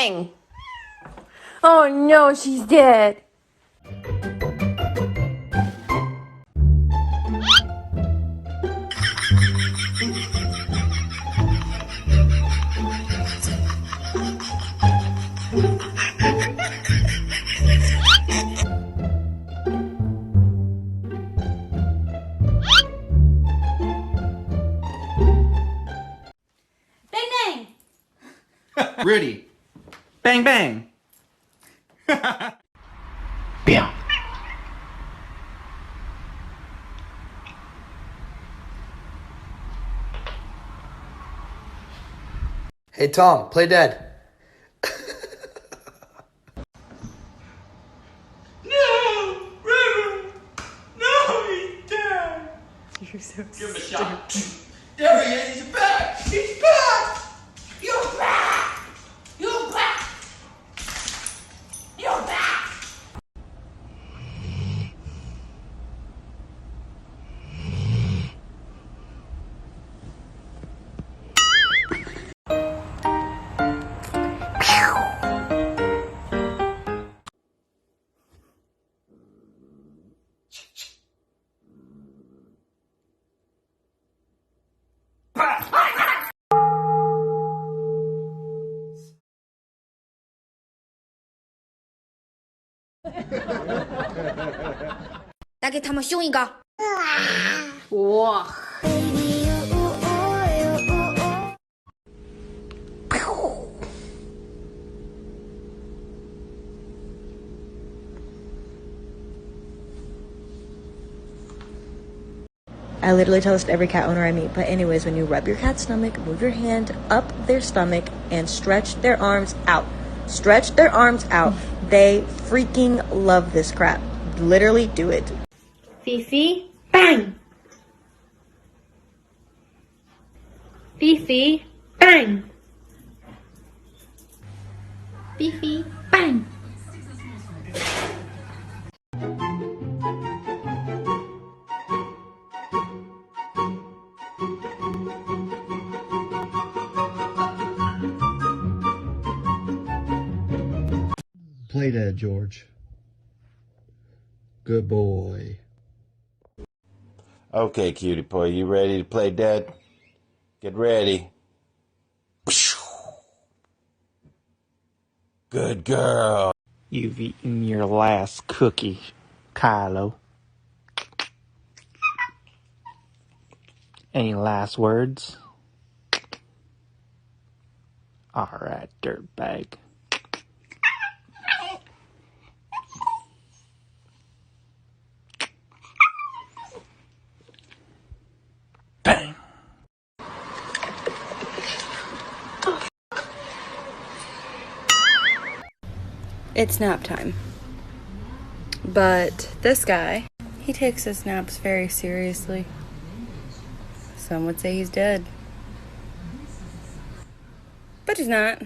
bang! Oh no, she's dead. Bang bang! Rudy. Bang bang. Bam. Hey Tom, play dead. No, River. No, he's dead. You're so Give him a shot. There he is. He's back. He's back. You're back. You're back. You're back.来给他们凶一个。哇！ I literally tell this to every cat owner I meet. But anyways, when you rub your cat's stomach, move your hand up their stomach and stretch their arms out. Stretch their arms out. They freaking love this crap. Literally do it. Fifi, bang! Fifi, bang! Fifi, bang! Play dead, George. Good boy. Okay, cutie boy, you ready to play dead? Get ready. Good girl. You've eaten your last cookie, Kylo. Any last words? Alright, dirtbag. Bang! It's nap time. But this guy, he takes his naps very seriously. Some would say he's dead. But he's not.